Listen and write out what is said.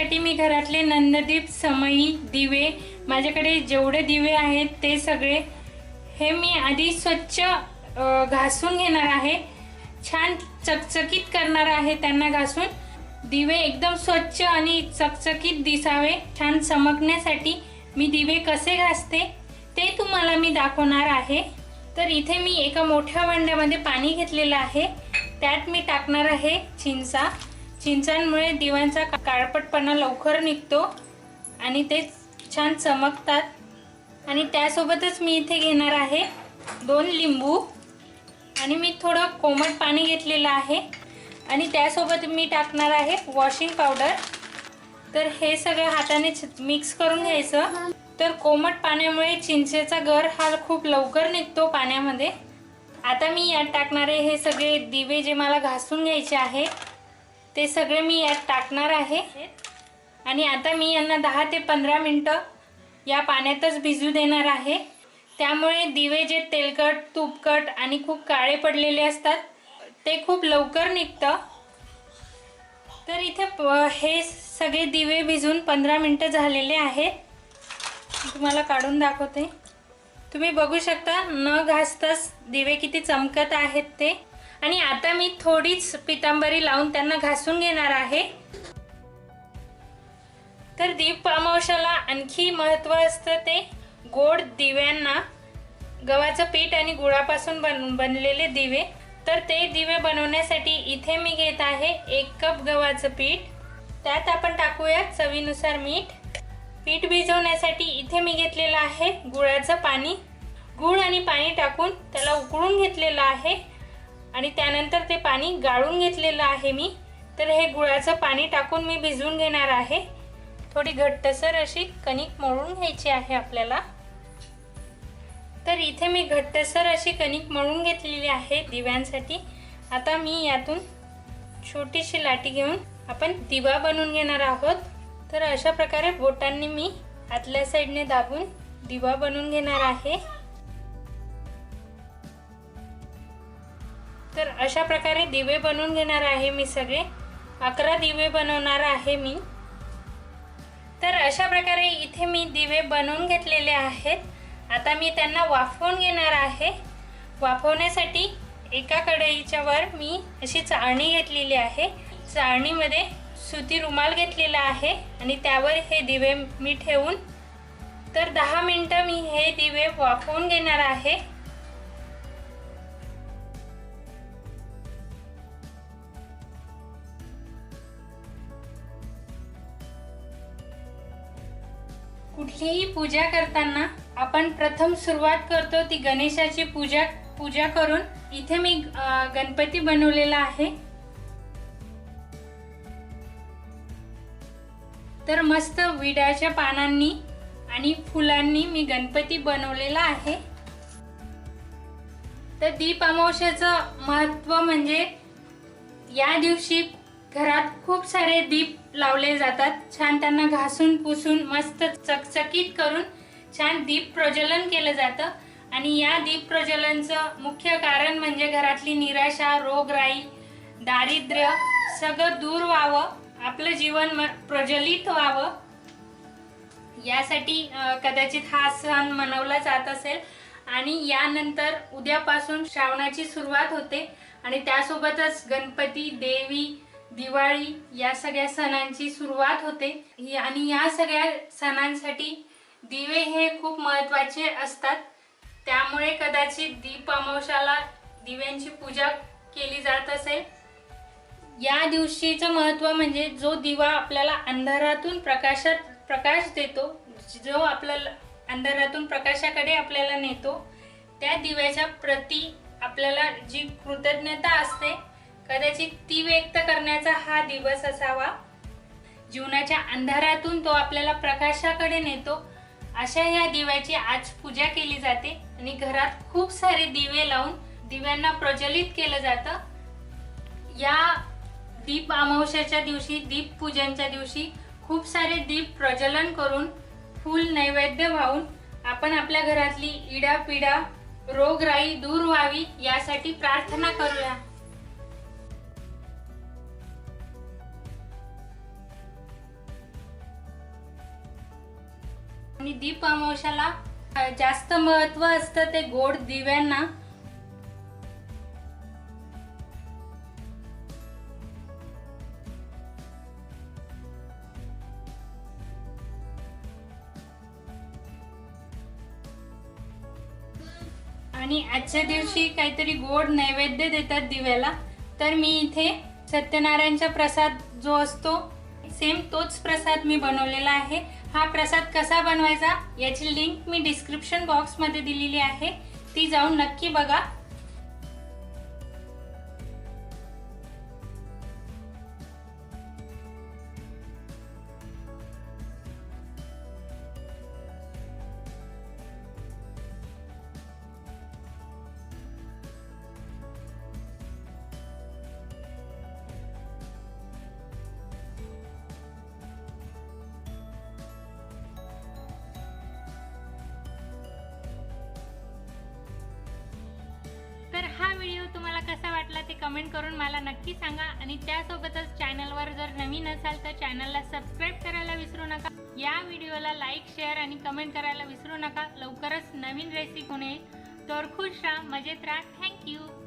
त्यासाठी मी घरातले नंददीप, समई, दिवे, माझ्याकडे जेवढे दिवे आहेत ते सगळे हे मी आधी स्वच्छ घासून घेणार आहे। छान चकचकीत करणार आहे त्यांना घासून। दिवे एकदम स्वच्छ आणि चकचकीत दिसावे, छान चमकण्यासाठी मी दिवे कसे घासते ते तुम्हाला मी दाखवणार आहे। तर इथे मी एका मोठ्या भांड्यामध्ये पाणी घेतलेलं आहे, त्यात मी टाकणार आहे चिंचा। चिंचांमुळे दिव्यांचा काळपटपणा लवकर निघतो आणि ते छान चमकतात। आणि त्यासोबतच मी इथे घेणार आहे 2 लिंबू आणि मी थोडं कोमट पाणी घेतलेलं आहे आणि त्यासोबत मी टाकणार आहे वॉशिंग पावडर। तर हे सगळं हाताने मिक्स करून घ्यायचं। तर कोमट पाण्यामुळे चिंचेचा गर हा खूप लवकर निघतो पाण्यामध्ये। आता मी यात टाकणार आहे हे सगळे दिवे जे मला घासून घ्यायचे आहे ते सगळे मी यात टाकणार आहे आणि आता मी यांना 10 ते 15 मिनिटं या पाण्यातच भिजू देणार आहे। त्यामुळे दिवे जे तेलकट, तुपकट आणि खूप काळे पडलेले असतात ते खूप लवकर निघतं। तर इथे हे सगळे दिवे भिजून 15 मिनिटं झालेले आहेत। तुम्हाला काढून दाखवते, तुम्ही बघू शकता न घासताच दिवे किती चमकत आहेत ते। आणि आता मी थोडीच पितांबरी लावून त्यांना घासून घेणार आहे। तर दीप अमावस्याला आणखी महत्त्व असतं ते गोड दिव्यांना गव्हाचं पीठ आणि गुळापासून बनलेले दिवे। तर ते दिवे बनवण्यासाठी इथे मी घेत आहे 1 कप गव्हाचं पीठ, त्यात आपण टाकूया चवीनुसार मीठ। पीठ भिजवण्यासाठी इथे मी घेतलेलं आहे गुळाचं पाणी। गुळ आणि पाणी टाकून त्याला उकळून घेतलेलं आहे आणि त्यानंतर ते पाणी गाळून घेतलेलं आहे मी। तर हे गुळाचं पाणी टाकून मी भिजवून घेणार आहे। थोडी घट्टसर अशी कणिक मळून घ्यायची आहे आपल्याला। तर इथे मी घट्टसर अशी कणिक मळून घेतलेली आहे दिव्यांसाठी। आता मी यातून छोटीशी लाटी घेऊन आपण दिवा बनवून घेणार आहोत। तर अशा प्रकारे बोटांनी मी आतल्या साईडने दाबून दिवा बनवून घेणार आहे। तर अशा प्रकारे दिवे बनवून घेणार आहे मी सगळे 11 दिवे बनवणार आहे मी। तर अशा प्रकारे इथे मी दिवे बनवून घेतलेले आहेत। आता मी त्यांना वाफवून घेणार आहे। वाफवण्यासाठी एका कढईच्या वर मी अशी चाळणी घेतलेली आहे। चाळणीमध्ये सुती रुमाल घेतलेला आहे आणि त्यावर हे दिवे मी ठेवून तर 10 मिनिटं मी हे दिवे वाफवून घेणार आहे। कुठलीही पूजा करताना आपण प्रथम सुरुवात करतो ती गणेशाची पूजा करून। इथे मी गणपती बनवलेला आहे। तर मस्त विड्याच्या पानांनी आणि फुलांनी मी गणपती बनवलेला आहे। तर दीप अमावस्येचं महत्त्व म्हणजे या दिवशी घरात खूप सारे दीप लावले जातात। छान त्यांना घासून पुसून मस्त चकचकीत करून छान दीप प्रज्वलन केलं जातं। आणि या दीप प्रज्वलनचं मुख्य कारण म्हणजे घरातली निराशा, रोगराई, दारिद्र्य सगळं दूर व्हावं, आपलं जीवन प्रज्वलित व्हावं, यासाठी कदाचित हा सण मनवला जात असेल। आणि यानंतर उद्यापासून श्रावणाची सुरुवात होते आणि त्यासोबतच गणपती, देवी, दिवाळी या सगळ्या सणांची सुरुवात होते। आणि या सगळ्या सणांसाठी दिवे हे खूप महत्त्वाचे असतात। त्यामुळे कदाचित दीप अमावस्याला दिव्यांची पूजा केली जात असेल। या दिवशीचं महत्त्व म्हणजे जो दिवा आपल्याला अंधारातून प्रकाश देतो, जो आपल्याला अंधारातून प्रकाशाकडे आपल्याला नेतो, त्या दिव्याच्या प्रती आपल्याला जी कृतज्ञता असते कदाचित ती व्यक्त करण्याचा हा दिवस असावा। जीवनाच्या अंधारातून तो आपल्याला प्रकाशाकडे नेतो, अशा या दिव्याची आज पूजा केली जाते। आणि घरात खूप सारे दिवे लावून दिव्यांना प्रज्वलित केलं जातं। या दीप अमावस्याच्या दिवशी, दीप पूजनच्या दिवशी खूप सारे दीप प्रज्वलन करून फूल नैवेद्य वाहून आपण आपल्या घरातली इडापिडा, रोगराई दूर व्हावी यासाठी प्रार्थना करूया। आणि दीप अमावस्याला जास्त महत्त्व असतं ते गोड दिव्यांना। आणि आजच्या दिवशी काहीतरी गोड नैवेद्य देतात दिव्याला, तर मी इथे सत्यनारायणचा प्रसाद जो असतो सेम तोच प्रसाद मी बनवलेला आहे। हा प्रसाद कसा बनवायचा याची लिंक मी डिस्क्रिप्शन बॉक्स मध्ये दिलेली आहे, ती जाऊन नक्की बघा। तर हा व्हिडिओ तुम्हाला कसा वाटला ते कमेंट करून मला नक्की सांगा। आणि त्यासोबतच चॅनलवर जर नवीन असाल तर चॅनलला सबस्क्राइब करायला विसरू नका। या व्हिडिओला लाईक, शेअर आणि कमेंट करायला विसरू नका। लवकरच नवीन रेसिपी होईल, तर खुश राहा, मजेत राहा। थँक्यू।